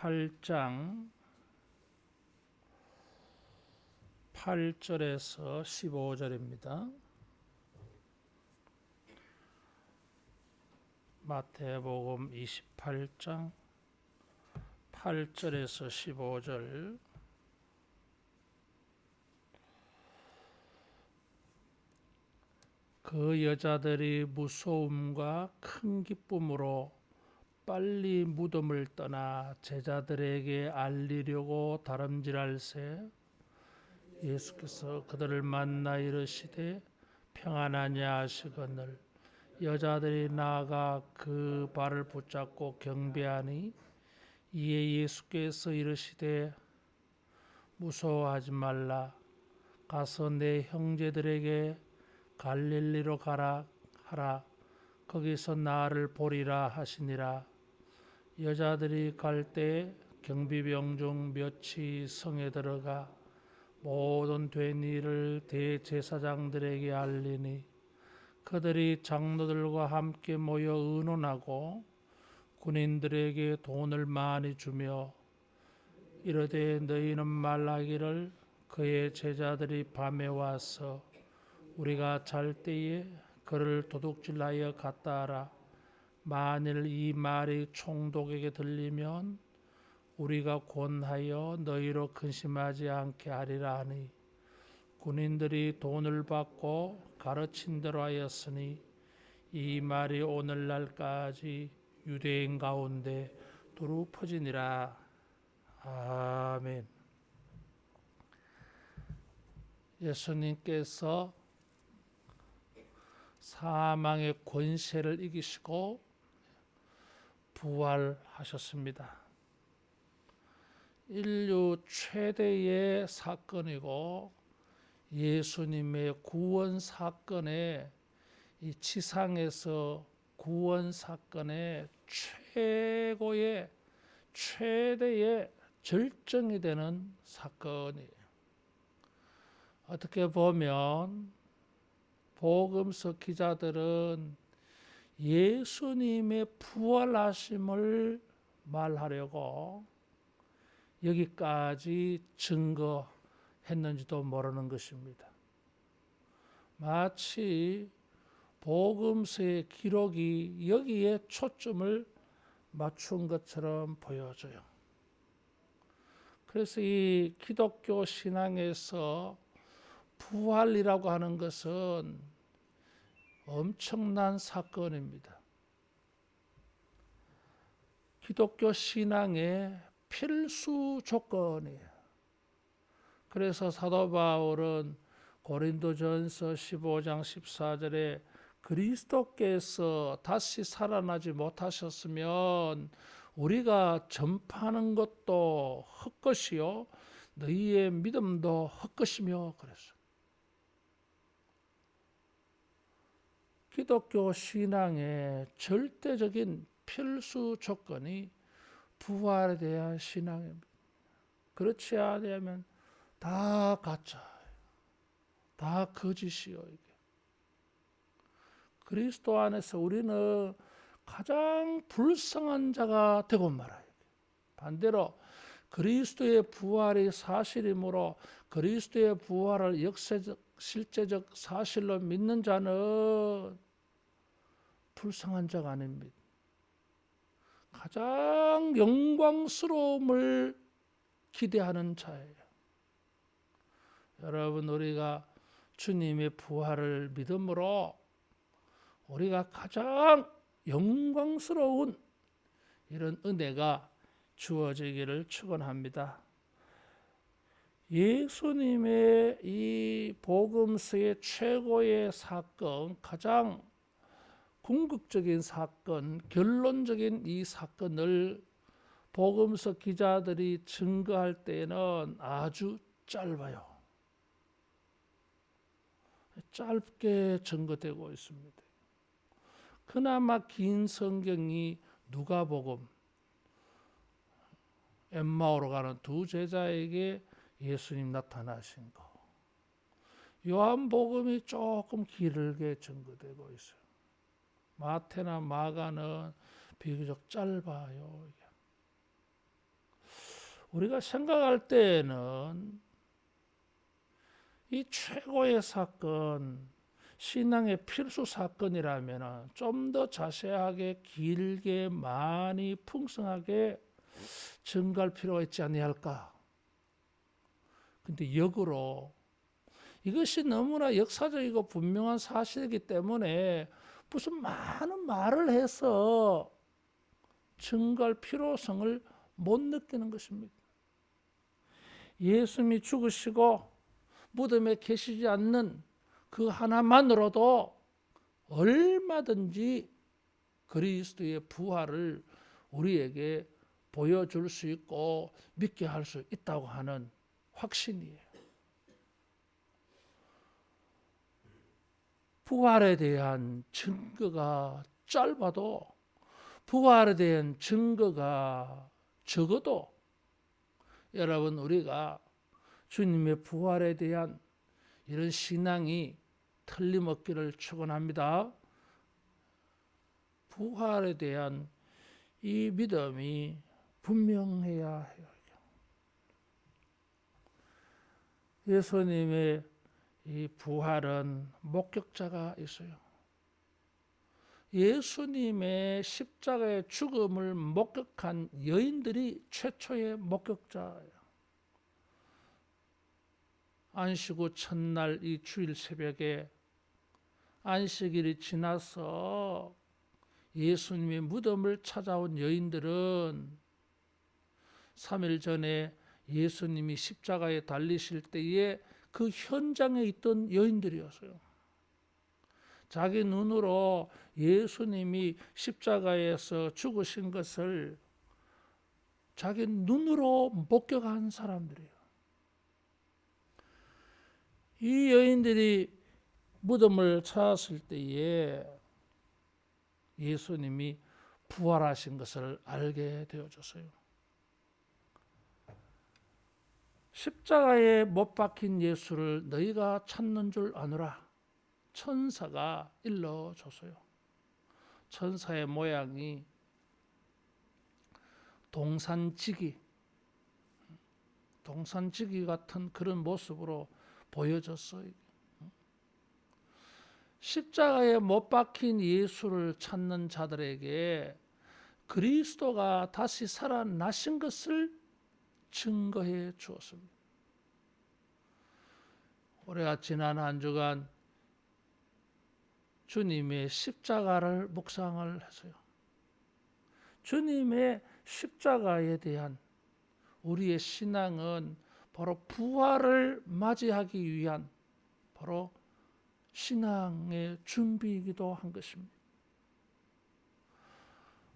8장 8절에서 15절입니다. 마태복음 28장 8절에서 15절. 그 여자들이 무서움과 큰 기쁨으로 빨리 무덤을 떠나 제자들에게 알리려고 다름질할새 예수께서 그들을 만나 이르시되 평안하냐 하시거늘 여자들이 나아가 그 발을 붙잡고 경배하니 이에 예수께서 이르시되 무서워하지 말라 가서 내 형제들에게 갈릴리로 가라 하라 거기서 나를 보리라 하시니라. 여자들이 갈 때 경비병 중 몇이 성에 들어가 모든 된 일을 대제사장들에게 알리니 그들이 장로들과 함께 모여 의논하고 군인들에게 돈을 많이 주며 이르되 너희는 말하기를 그의 제자들이 밤에 와서 우리가 잘 때에 그를 도둑질하여 갔다 하라. 만일 이 말이 총독에게 들리면 우리가 권하여 너희로 근심하지 않게 하리라 하니 군인들이 돈을 받고 가르친 대로 하였으니 이 말이 오늘날까지 유대인 가운데 두루 퍼지니라. 아멘. 예수님께서 사망의 권세를 이기시고 부활하셨습니다. 인류 최대의 사건이고 예수님의 구원 사건의 이 지상에서 구원 사건의 최대의 절정이 되는 사건이에요. 어떻게 보면 복음서 기자들은 예수님의 부활하심을 말하려고 여기까지 증거했는지도 모르는 것입니다. 마치 복음서의 기록이 여기에 초점을 맞춘 것처럼 보여져요. 그래서 이 기독교 신앙에서 부활이라고 하는 것은 엄청난 사건입니다. 기독교 신앙의 필수 조건이에요. 그래서 사도 바울은 고린도전서 15장 14절에 그리스도께서 다시 살아나지 못하셨으면 우리가 전파하는 것도 헛것이요 너희의 믿음도 헛것이며 그랬어요. 기독교 신앙의 절대적인 필수 조건이 부활에 대한 신앙입니다. 그렇지 않으면 다 가짜예요. 다 거짓이요. 이게. 그리스도 안에서 우리는 가장 불쌍한 자가 되고 말아요. 반대로 그리스도의 부활이 사실이므로 그리스도의 부활을 역사적, 실제적 사실로 믿는 자는 불쌍한 자가 아닙니다. 가장 영광스러움을 기대하는 자예요. 여러분, 우리가 주님의 부활을 믿음으로 우리가 가장 영광스러운 이런 은혜가 주어지기를 축원합니다. 예수님의 이 복음서의 최고의 사건, 가장 궁극적인 사건, 결론적인 이 사건을 복음서 기자들이 증거할 때는 아주 짧아요. 짧게 증거되고 있습니다. 그나마 긴 성경이 누가복음, 엠마오로 가는 두 제자에게 예수님 나타나신 거. 요한복음이 조금 길게 증거되고 있어요. 마태나 마가는 비교적 짧아요. 우리가 생각할 때에는 이 최고의 사건, 신앙의 필수 사건이라면 좀 더 자세하게 길게 많이 풍성하게 증가할 필요가 있지 아니할까. 근데 역으로 이것이 너무나 역사적이고 분명한 사실이기 때문에 무슨 많은 말을 해서 증거할 필요성을 못 느끼는 것입니다. 예수님이 죽으시고 무덤에 계시지 않는 그 하나만으로도 얼마든지 그리스도의 부활을 우리에게 보여줄 수 있고 믿게 할 수 있다고 하는 확신이에요. 부활에 대한 증거가 짧아도, 부활에 대한 증거가 적어도 여러분, 우리가 주님의 부활에 대한 이런 신앙이 틀림없기를 축원합니다. 부활에 대한 이 믿음이 분명해야 해요. 예수님의 이 부활은 목격자가 있어요. 예수님의 십자가의 죽음을 목격한 여인들이 최초의 목격자예요. 안식 후 첫날 이 주일 새벽에 안식일이 지나서 예수님의 무덤을 찾아온 여인들은 3일 전에 예수님이 십자가에 달리실 때에 그 현장에 있던 여인들이었어요. 자기 눈으로 예수님이 십자가에서 죽으신 것을 자기 눈으로 목격한 사람들이에요. 이 여인들이 무덤을 찾았을 때에 예수님이 부활하신 것을 알게 되어졌어요. 십자가에 못 박힌 예수를 너희가 찾는 줄 아노라. 천사가 일러줬어요. 천사의 모양이 동산지기 같은 그런 모습으로 보여졌어요. 십자가에 못 박힌 예수를 찾는 자들에게 그리스도가 다시 살아나신 것을 증거해 주었습니다. 올해가 지난 한 주간 주님의 십자가를 묵상을 했어요. 주님의 십자가에 대한 우리의 신앙은 바로 부활을 맞이하기 위한 바로 신앙의 준비이기도 한 것입니다.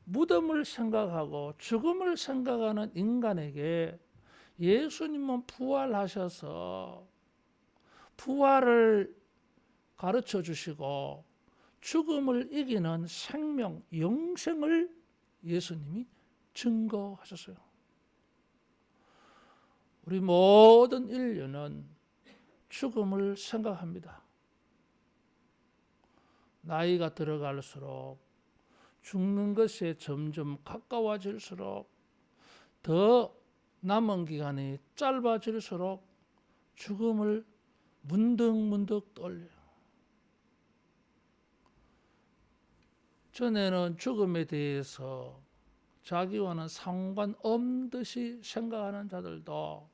무덤을 생각하고 죽음을 생각하는 인간에게 예수님은 부활하셔서 부활을 가르쳐 주시고 죽음을 이기는 생명, 영생을 예수님이 증거하셨어요. 우리 모든 인류는 죽음을 생각합니다. 나이가 들어갈수록 죽는 것에 점점 가까워질수록 더 남은 기간이 짧아질수록 죽음을 문득문득 떠올려요. 전에는 죽음에 대해서 자기와는 상관없는 듯이 생각하는 자들도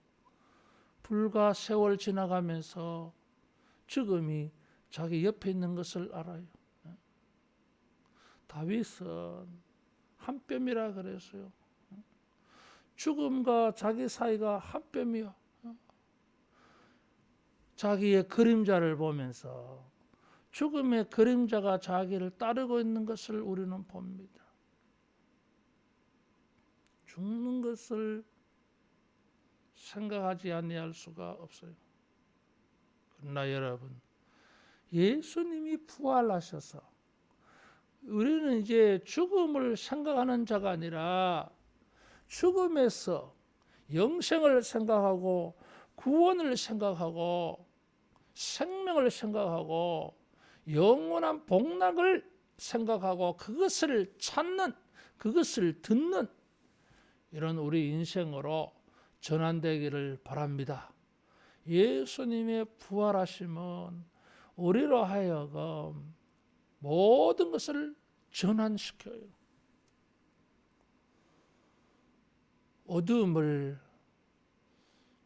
불과 세월 지나가면서 죽음이 자기 옆에 있는 것을 알아요. 다윗은 한 뼘이라 그랬어요. 죽음과 자기 사이가 한 뼘이야. 자기의 그림자를 보면서 죽음의 그림자가 자기를 따르고 있는 것을 우리는 봅니다. 죽는 것을 생각하지 아니할 수가 없어요. 그러나 여러분, 예수님이 부활하셔서 우리는 이제 죽음을 생각하는 자가 아니라 죽음에서 영생을 생각하고 구원을 생각하고 생명을 생각하고 영원한 복락을 생각하고 그것을 찾는, 그것을 듣는 이런 우리 인생으로 전환되기를 바랍니다. 예수님의 부활하심은 우리로 하여금 모든 것을 전환시켜요.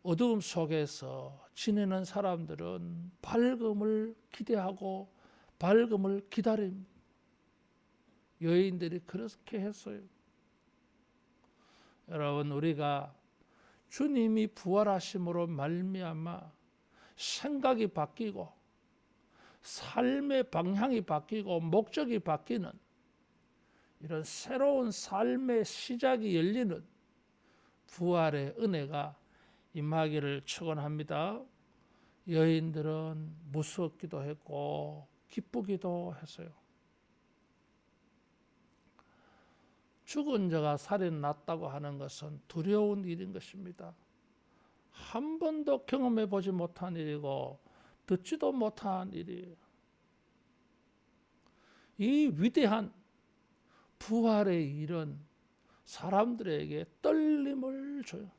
어두움 속에서 지내는 사람들은 밝음을 기대하고 밝음을 기다립니다. 여인들이 그렇게 했어요. 여러분, 우리가 주님이 부활하심으로 말미암아 생각이 바뀌고 삶의 방향이 바뀌고 목적이 바뀌는 이런 새로운 삶의 시작이 열리는 부활의 은혜가 임하기를 축원합니다. 여인들은 무섭기도 했고 기쁘기도 했어요. 죽은 자가 살아났다고 하는 것은 두려운 일인 것입니다. 한 번도 경험해 보지 못한 일이고 듣지도 못한 일이에요. 이 위대한 부활의 일은 사람들에게 떨림을 줘요.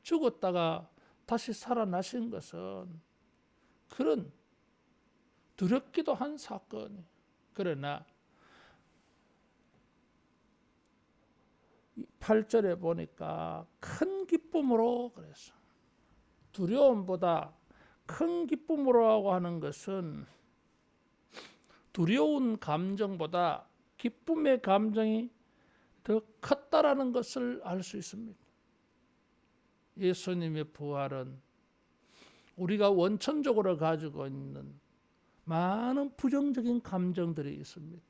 죽었다가 다시 살아나신 것은 그런 두렵기도 한 사건이에요. 그러나 8절에 보니까 큰 기쁨으로 그랬어. 두려움보다 큰 기쁨으로 하고 하는 것은 두려운 감정보다 기쁨의 감정이 더 컸다라는 것을 알 수 있습니다. 예수님의 부활은 우리가 원천적으로 가지고 있는 많은 부정적인 감정들이 있습니다.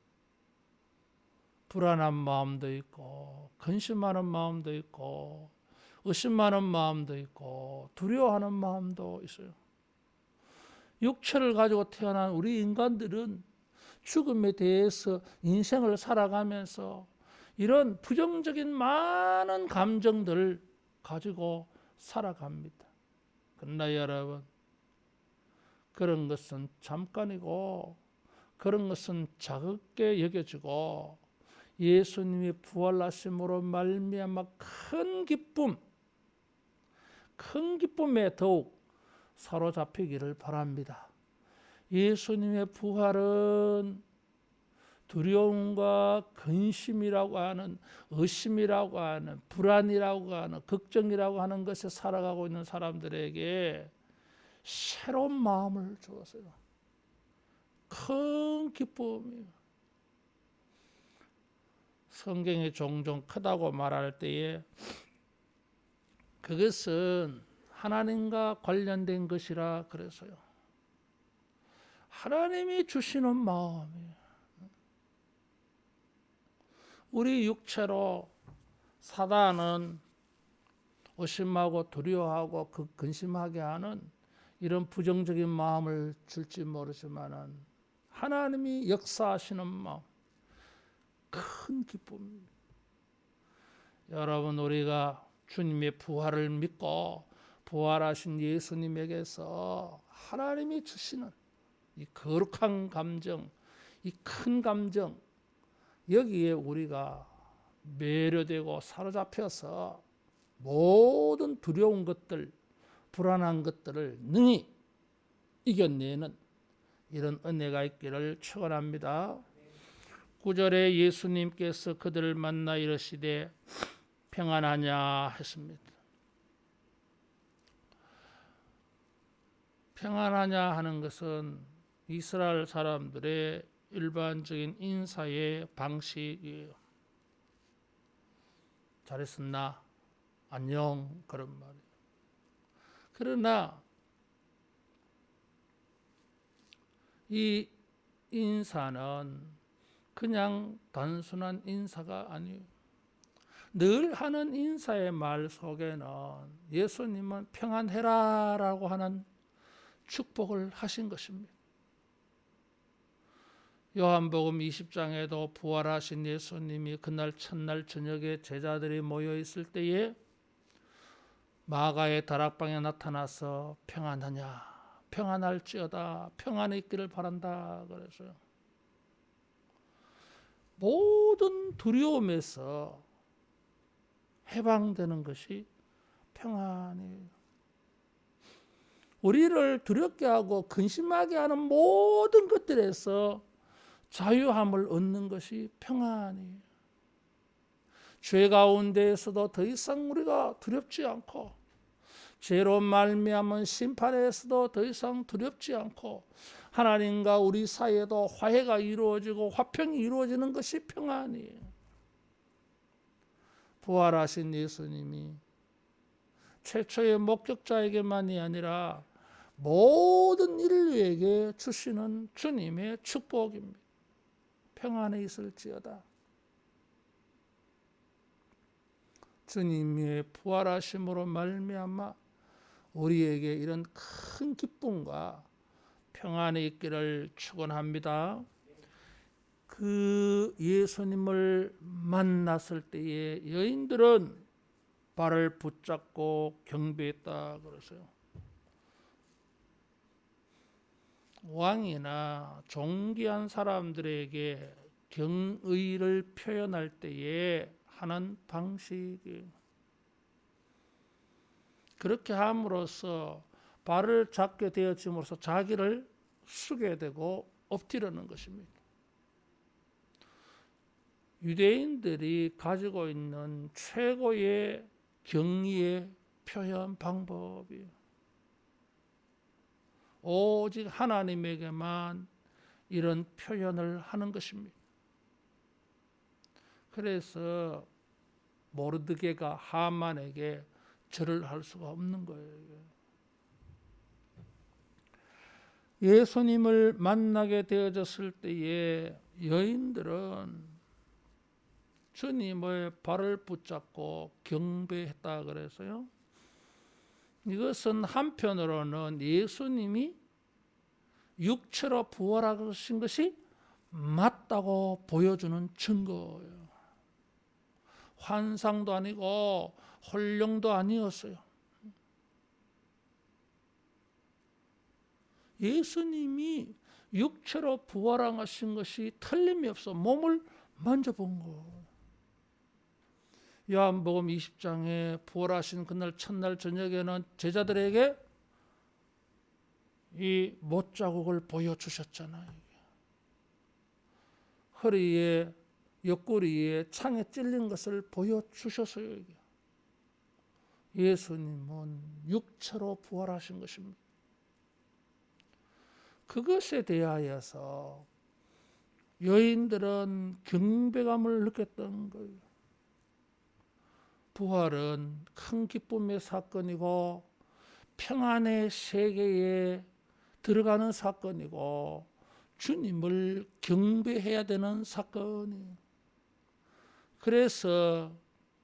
불안한 마음도 있고 근심하는 마음도 있고 의심하는 마음도 있고 두려워하는 마음도 있어요. 육체를 가지고 태어난 우리 인간들은 죽음에 대해서 인생을 살아가면서 이런 부정적인 많은 감정들을 가지고 살아갑니다. 그러나 여러분, 그런 것은 잠깐이고 그런 것은 작게 여겨지고 예수님이 부활하심으로 말미암아 큰 기쁨에 더욱 사로잡히기를 바랍니다. 예수님의 부활은 두려움과 근심이라고 하는, 의심이라고 하는, 불안이라고 하는, 걱정이라고 하는 것에 살아가고 있는 사람들에게 새로운 마음을 주었어요. 큰 기쁨이에요. 성경에 종종 크다고 말할 때에 그것은 하나님과 관련된 것이라 그래서요. 하나님이 주시는 마음이에요. 우리 육체로 사단은 의심하고 두려워하고 근심하게 하는 이런 부정적인 마음을 줄지 모르지만은 하나님이 역사하시는 마음, 큰 기쁨입니다. 여러분, 우리가 주님의 부활을 믿고 부활하신 예수님에게서 하나님이 주시는 이 거룩한 감정, 이 큰 감정, 여기에 우리가 매료되고 사로잡혀서 모든 두려운 것들, 불안한 것들을 능히 이겨내는 이런 은혜가 있기를 축원합니다. 9절에 예수님께서 그들을 만나 이르시되 평안하냐 했습니다. 평안하냐 하는 것은 이스라엘 사람들의 일반적인 인사의 방식이에요. 잘했었나? 안녕, 그런 말이에요. 그러나 이 인사는 그냥 단순한 인사가 아니에요. 늘 하는 인사의 말 속에는 예수님은 평안해라라고 하는 축복을 하신 것입니다. 요한복음 20장에도 부활하신 예수님이 그날 첫날 저녁에 제자들이 모여 있을 때에 마가의 다락방에 나타나서 평안하냐, 평안할지어다, 평안에 있기를 바란다 그래서요. 모든 두려움에서 해방되는 것이 평안이에요. 우리를 두렵게 하고 근심하게 하는 모든 것들에서 자유함을 얻는 것이 평안이에요. 죄 가운데에서도 더 이상 우리가 두렵지 않고, 죄로 말미암은 심판에서도 더 이상 두렵지 않고, 하나님과 우리 사이에도 화해가 이루어지고 화평이 이루어지는 것이 평안이에요. 부활하신 예수님이 최초의 목격자에게만이 아니라 모든 인류에게 주시는 주님의 축복입니다. 평안에 있을지어다. 주님의 부활하심으로 말미암아 우리에게 이런 큰 기쁨과 평안이 있기를 축원합니다. 그 예수님을 만났을 때에 여인들은 발을 붙잡고 경배했다 그러세요. 왕이나 존귀한 사람들에게 경의를 표현할 때에 하는 방식이, 그렇게 함으로써 발을 잡게 되어짐으로써 자기를 숙게 되고 엎드리는 것입니다. 유대인들이 가지고 있는 최고의 경의의 표현 방법이에요. 오직 하나님에게만 이런 표현을 하는 것입니다. 그래서 모르드게가 하만에게 절을 할 수가 없는 거예요. 예수님을 만나게 되어졌을 때에 여인들은 주님의 발을 붙잡고 경배했다 그래서요. 이것은 한편으로는 예수님이 육체로 부활하신 것이 맞다고 보여주는 증거예요. 환상도 아니고 홀령도 아니었어요. 예수님이 육체로 부활하신 것이 틀림이 없어 몸을 만져본 거. 요한복음 20장에 부활하신 그날 첫날 저녁에는 제자들에게 이 못자국을 보여주셨잖아요. 허리에 옆구리에 창에 찔린 것을 보여주셨어요. 예수님은 육체로 부활하신 것입니다. 그것에 대하여서 여인들은 경배감을 느꼈던 거예요. 부활은 큰 기쁨의 사건이고 평안의 세계에 들어가는 사건이고 주님을 경배해야 되는 사건이에요. 그래서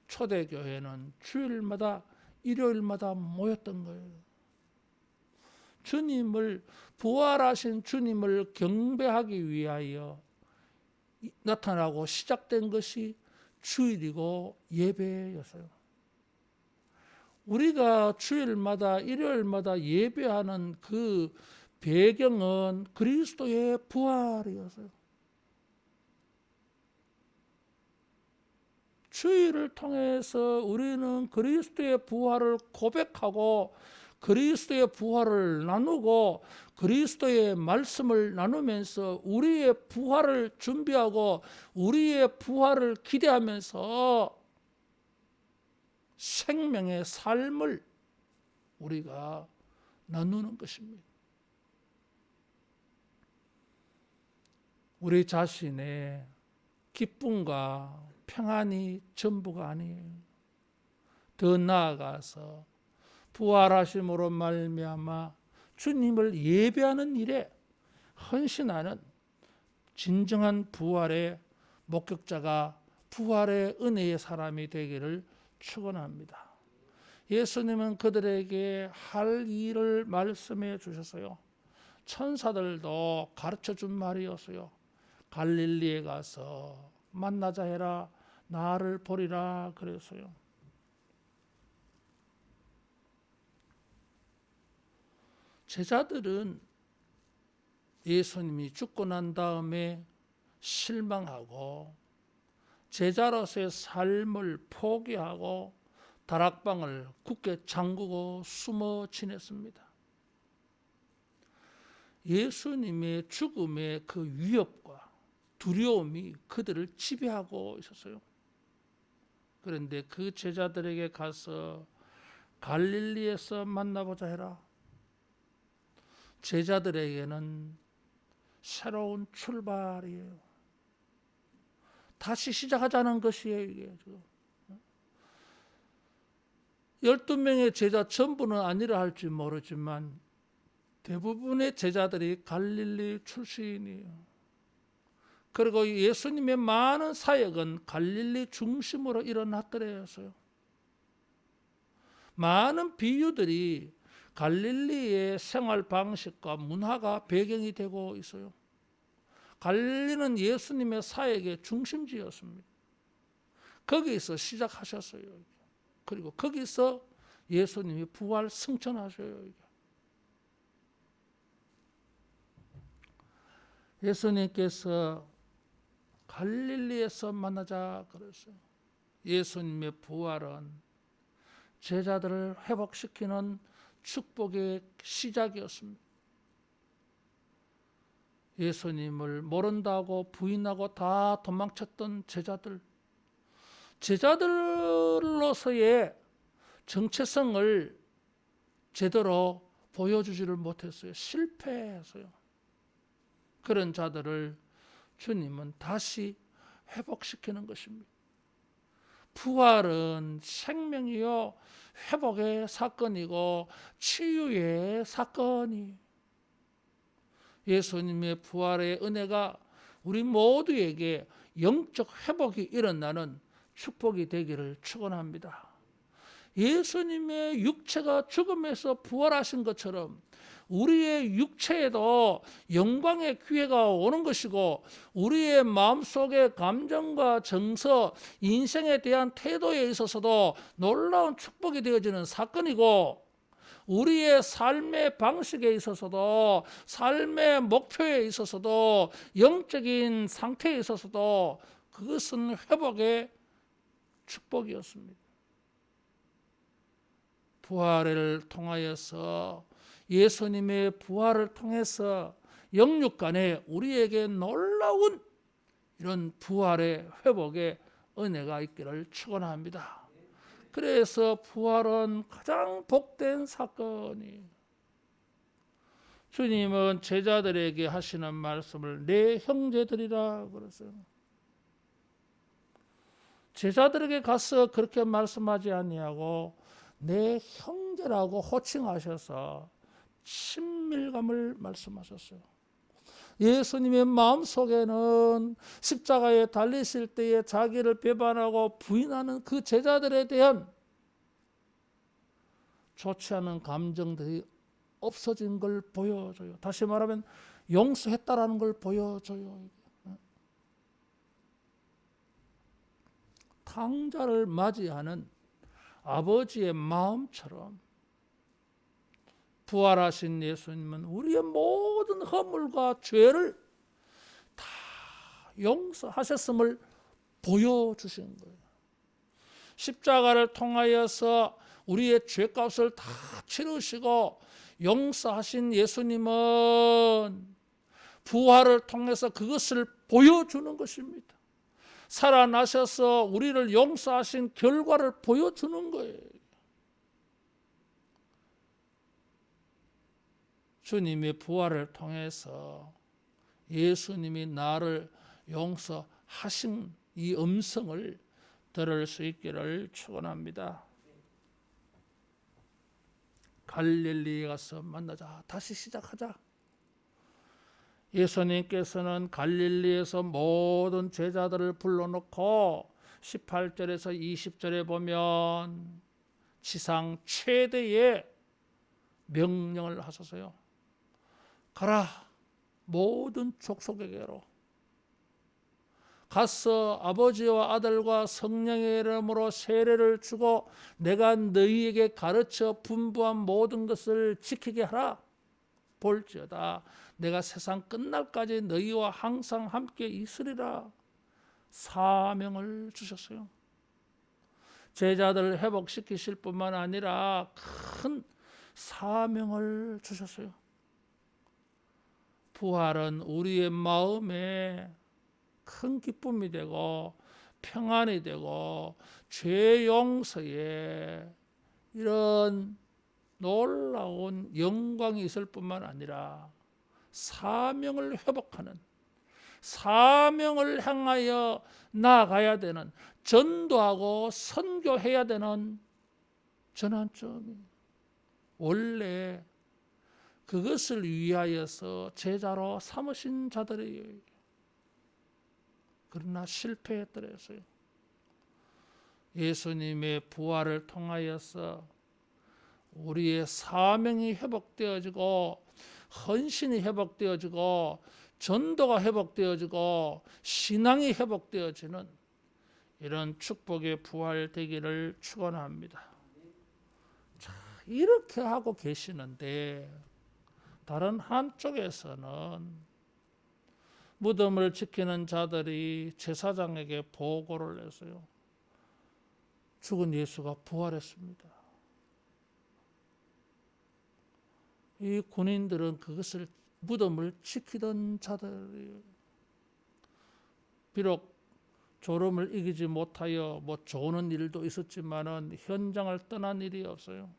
초대교회는 주일마다 일요일마다 모였던 거예요. 주님을 부활하신 주님을 경배하기 위하여 나타나고 시작된 것이 주일이고 예배였어요. 우리가 주일마다 일요일마다 예배하는 그 배경은 그리스도의 부활이었어요. 주일을 통해서 우리는 그리스도의 부활을 고백하고 그리스도의 부활을 나누고 그리스도의 말씀을 나누면서 우리의 부활을 준비하고 우리의 부활을 기대하면서 생명의 삶을 우리가 나누는 것입니다. 우리 자신의 기쁨과 평안이 전부가 아니에요. 더 나아가서 부활하심으로 말미암아 주님을 예배하는 일에 헌신하는 진정한 부활의 목격자가 부활의 은혜의 사람이 되기를 축원합니다. 예수님은 그들에게 할 일을 말씀해 주셨어요. 천사들도 가르쳐 준 말이었어요. 갈릴리에 가서 만나자 해라, 나를 보리라 그랬어요. 제자들은 예수님이 죽고 난 다음에 실망하고 제자로서의 삶을 포기하고 다락방을 굳게 잠그고 숨어 지냈습니다. 예수님의 죽음의 그 위협과 두려움이 그들을 지배하고 있었어요. 그런데 그 제자들에게 가서 갈릴리에서 만나보자 해라. 제자들에게는 새로운 출발이에요. 다시 시작하자는 것이에요. 이게 12명의 제자 전부는 아니라 할지 모르지만 대부분의 제자들이 갈릴리 출신이에요. 그리고 예수님의 많은 사역은 갈릴리 중심으로 일어났더래였어요. 많은 비유들이 갈릴리의 생활 방식과 문화가 배경이 되고 있어요. 갈릴리는 예수님의 사역의 중심지였습니다. 거기서 시작하셨어요. 그리고 거기서 예수님이 부활 승천하셔요. 예수님께서 갈릴리에서 만나자 그랬어요. 예수님의 부활은 제자들을 회복시키는 축복의 시작이었습니다. 예수님을 모른다고 부인하고 다 도망쳤던 제자들로서의 정체성을 제대로 보여주지를 못했어요. 실패했어요. 그런 자들을 주님은 다시 회복시키는 것입니다. 부활은 생명이요 회복의 사건이고 치유의 사건이, 예수님의 부활의 은혜가 우리 모두에게 영적 회복이 일어나는 축복이 되기를 축원합니다. 예수님의 육체가 죽음에서 부활하신 것처럼 우리의 육체에도 영광의 기회가 오는 것이고, 우리의 마음속의 감정과 정서, 인생에 대한 태도에 있어서도 놀라운 축복이 되어지는 사건이고, 우리의 삶의 방식에 있어서도, 삶의 목표에 있어서도, 영적인 상태에 있어서도 그것은 회복의 축복이었습니다. 부활을 통하여서, 예수님의 부활을 통해서 영육간에 우리에게 놀라운 이런 부활의 회복의 은혜가 있기를 축원합니다. 그래서 부활은 가장 복된 사건이, 주님은 제자들에게 하시는 말씀을 내 형제들이라 그랬어요. 제자들에게 가서 그렇게 말씀하지 아니하고 내 형제라고 호칭하셔서 친밀감을 말씀하셨어요. 예수님의 마음속에는 십자가에 달리실 때에 자기를 배반하고 부인하는 그 제자들에 대한 좋지 않은 감정들이 없어진 걸 보여줘요. 다시 말하면 용서했다라는 걸 보여줘요. 탕자를 맞이하는 아버지의 마음처럼 부활하신 예수님은 우리의 모든 허물과 죄를 다 용서하셨음을 보여주신 거예요. 십자가를 통하여서 우리의 죄값을 다 치르시고 용서하신 예수님은 부활을 통해서 그것을 보여주는 것입니다. 살아나셔서 우리를 용서하신 결과를 보여주는 거예요. 주님의 부활을 통해서 예수님이 나를 용서하신 이 음성을 들을 수 있기를 축원합니다. 갈릴리에 가서 만나자. 다시 시작하자. 예수님께서는 갈릴리에서 모든 제자들을 불러놓고 18절에서 20절에 보면 지상 최대의 명령을 하셨어요. 가라, 모든 족속에게로 가서 아버지와 아들과 성령의 이름으로 세례를 주고 내가 너희에게 가르쳐 분부한 모든 것을 지키게 하라. 볼지어다 내가 세상 끝날까지 너희와 항상 함께 있으리라. 사명을 주셨어요. 제자들을 회복시키실 뿐만 아니라 큰 사명을 주셨어요. 부활은 우리의 마음에 큰 기쁨이 되고 평안이 되고 죄 용서에 이런 놀라운 영광이 있을 뿐만 아니라 사명을 회복하는, 사명을 향하여 나아가야 되는, 전도하고 선교해야 되는 전환점이 원래 그것을 위하여서 제자로 삼으신 자들이에요. 그러나 실패했더랬어요. 예수님의 부활을 통하여서 우리의 사명이 회복되어지고 헌신이 회복되어지고 전도가 회복되어지고 신앙이 회복되어지는 이런 축복의 부활되기를 축원합니다. 자, 이렇게 하고 계시는데 다른 한쪽에서는 무덤을 지키는 자들이 제사장에게 보고를 했어요. 죽은 예수가 부활했습니다. 이 군인들은 그것을 무덤을 지키던 자들이에요. 비록 졸음을 이기지 못하여 조는 일도 있었지만은 현장을 떠난 일이 없어요.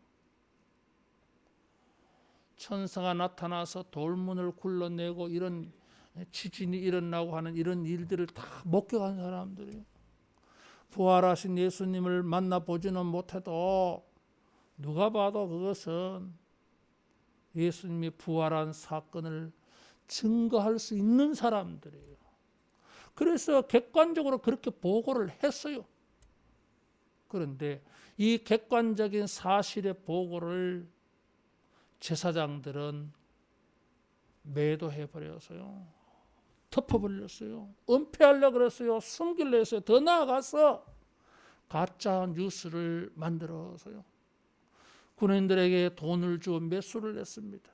천사가 나타나서 돌문을 굴러내고 이런 지진이 일어나고 하는 이런 일들을 다 목격한 사람들이에요. 부활하신 예수님을 만나보지는 못해도 누가 봐도 그것은 예수님이 부활한 사건을 증거할 수 있는 사람들이에요. 그래서 객관적으로 그렇게 보고를 했어요. 그런데 이 객관적인 사실의 보고를 제사장들은 매도해버렸어요. 덮어버렸어요. 은폐하려고 그랬어요. 숨기려고 했어요. 더 나아가서 가짜 뉴스를 만들어서요. 군인들에게 돈을 주어 매수를 했습니다.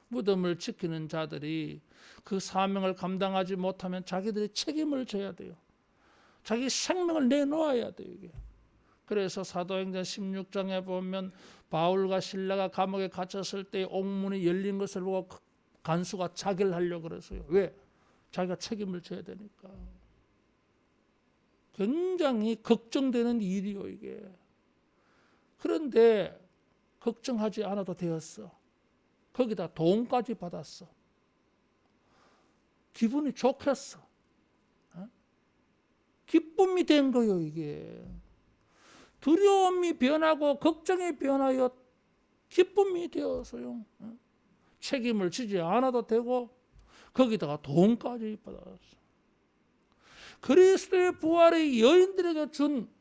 무덤을 지키는 자들이 그 사명을 감당하지 못하면 자기들이 책임을 져야 돼요. 자기 생명을 내놓아야 돼요. 이게. 그래서 사도행전 16장에 보면 바울과 실라가 감옥에 갇혔을 때 옥문이 열린 것을 보고 간수가 자결 하려고 그랬어요. 왜? 자기가 책임을 져야 되니까. 굉장히 걱정되는 일이요, 이게. 그런데 걱정하지 않아도 되었어. 거기다 돈까지 받았어. 기분이 좋겠어. 기쁨이 된 거예요, 이게. 두려움이 변하고 걱정이 변하여 기쁨이 되어서요. 책임을 지지 않아도 되고 거기다가 돈까지 받았어. 그리스도의 부활의 여인들에게 준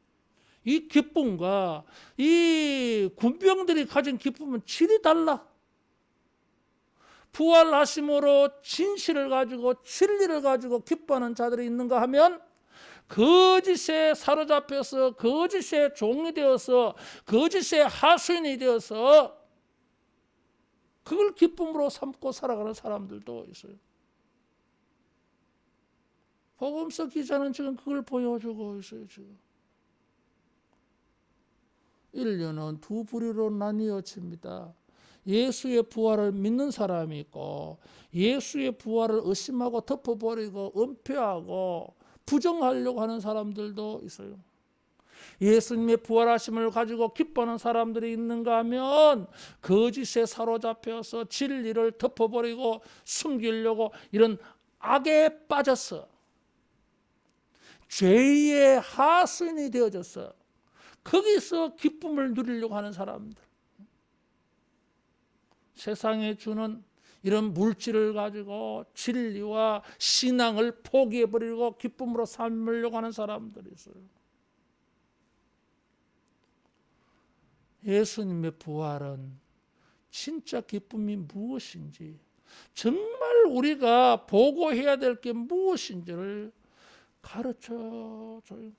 이 기쁨과 이 군병들이 가진 기쁨은 질이 달라. 부활하심으로 진실을 가지고 진리를 가지고 기뻐하는 자들이 있는가 하면 거짓에 사로잡혀서 거짓의 종이 되어서 거짓의 하수인이 되어서 그걸 기쁨으로 삼고 살아가는 사람들도 있어요. 복음서 기자는 지금 그걸 보여주고 있어요. 지금 인류는 두 부류로 나뉘어집니다. 예수의 부활을 믿는 사람이 있고 예수의 부활을 의심하고 덮어버리고 은폐하고 부정하려고 하는 사람들도 있어요. 예수님의 부활하심을 가지고 기뻐하는 사람들이 있는가 하면 거짓에 사로잡혀서 진리를 덮어버리고 숨기려고 이런 악에 빠져서 죄의 하수인이 되어져서 거기서 기쁨을 누리려고 하는 사람들. 세상에 주는 이런 물질을 가지고 진리와 신앙을 포기해버리고 기쁨으로 삼으려고 하는 사람들이 있어요. 예수님의 부활은 진짜 기쁨이 무엇인지, 정말 우리가 보고해야 될 게 무엇인지를 가르쳐줘요.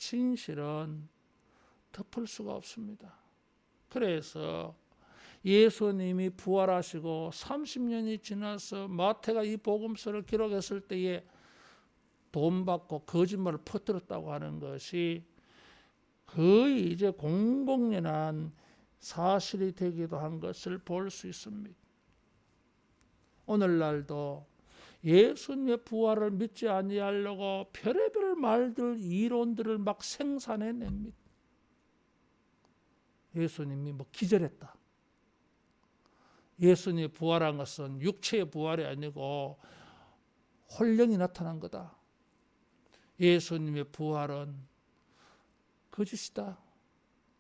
진실은 덮을 수가 없습니다. 그래서 예수님이 부활하시고 30년이 지나서 마태가 이 복음서를 기록했을 때에 돈 받고 거짓말을 퍼뜨렸다고 하는 것이 거의 이제 공공연한 사실이 되기도 한 것을 볼 수 있습니다. 오늘날도 예수님의 부활을 믿지 아니하려고 별의별 말들, 이론들을 막 생산해냅니다. 예수님이 뭐 기절했다. 예수님이 부활한 것은 육체의 부활이 아니고 혼령이 나타난 거다. 예수님의 부활은 거짓이다.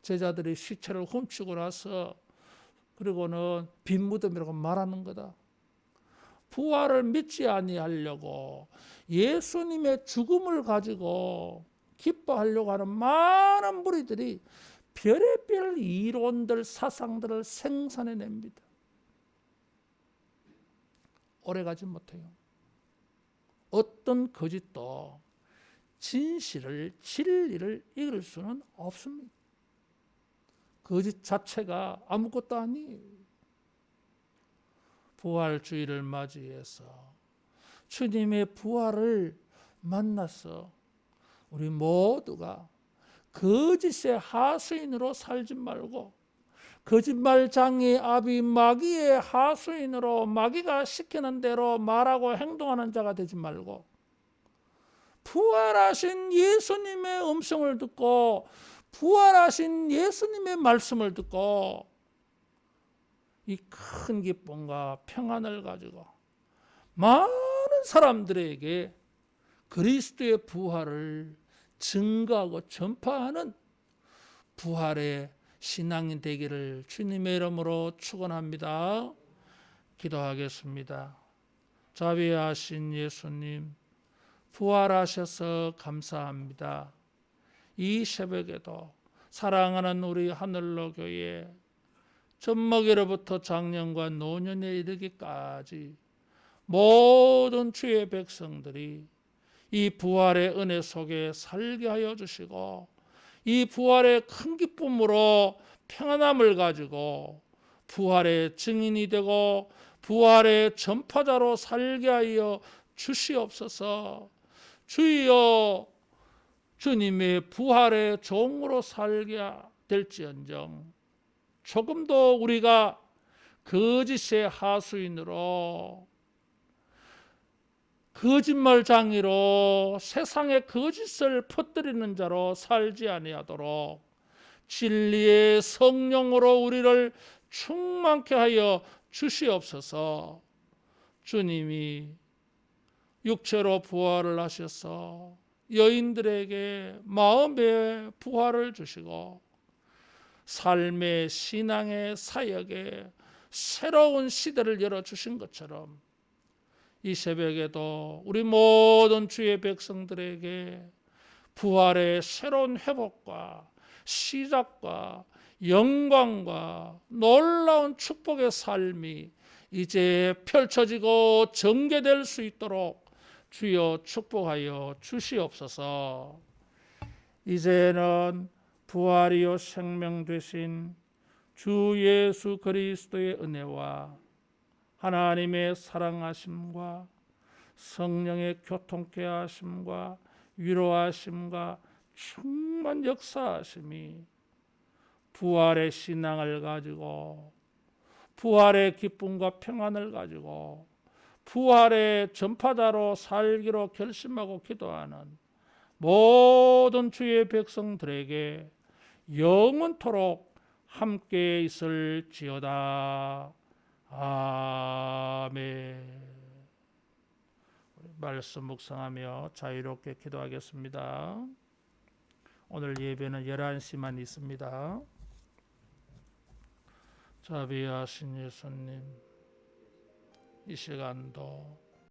제자들이 시체를 훔치고 나서 그리고는 빈 무덤이라고 말하는 거다. 부활을 믿지 아니하려고 예수님의 죽음을 가지고 기뻐하려고 하는 많은 무리들이 별의별 이론들, 사상들을 생산해냅니다. 오래가지 못해요. 어떤 거짓도 진실을, 진리를 이길 수는 없습니다. 거짓 자체가 아무것도 아니에요. 부활주의를 맞이해서 주님의 부활을 만나서 우리 모두가 거짓의 하수인으로 살지 말고 거짓말장이 아비 마귀의 하수인으로 마귀가 시키는 대로 말하고 행동하는 자가 되지 말고 부활하신 예수님의 음성을 듣고 부활하신 예수님의 말씀을 듣고 이 큰 기쁨과 평안을 가지고 많은 사람들에게 그리스도의 부활을 증거하고 전파하는 부활의 신앙이 되기를 주님의 이름으로 축원합니다. 기도하겠습니다. 자비하신 예수님, 부활하셔서 감사합니다. 이 새벽에도 사랑하는 우리 하늘로 교회 젖먹이로부터 장년과 노년에 이르기까지 모든 주의 백성들이 이 부활의 은혜 속에 살게 하여 주시고 이 부활의 큰 기쁨으로 평안함을 가지고 부활의 증인이 되고 부활의 전파자로 살게 하여 주시옵소서. 주여, 주님의 부활의 종으로 살게 될지언정 조금도 우리가 거짓의 하수인으로 거짓말장이로 세상의 거짓을 퍼뜨리는 자로 살지 아니하도록 진리의 성령으로 우리를 충만케 하여 주시옵소서. 주님이 육체로 부활을 하셔서 여인들에게 마음의 부활을 주시고 삶의 신앙의 사역에 새로운 시대를 열어주신 것처럼 이 새벽에도 우리 모든 주의 백성들에게 부활의 새로운 회복과 시작과 영광과 놀라운 축복의 삶이 이제 펼쳐지고 전개될 수 있도록 주여 축복하여 주시옵소서. 이제는 부활이요 생명 되신 주 예수 그리스도의 은혜와 하나님의 사랑하심과 성령의 교통케 하심과 위로하심과 충만 역사하심이 부활의 신앙을 가지고 부활의 기쁨과 평안을 가지고 부활의 전파자로 살기로 결심하고 기도하는 모든 주의 백성들에게 영원토록 함께 있을지어다. 아멘. 말씀 묵상하며 자유롭게 기도하겠습니다. 오늘 예배는 11시만 있습니다. 자비하신 예수님, 이 시간도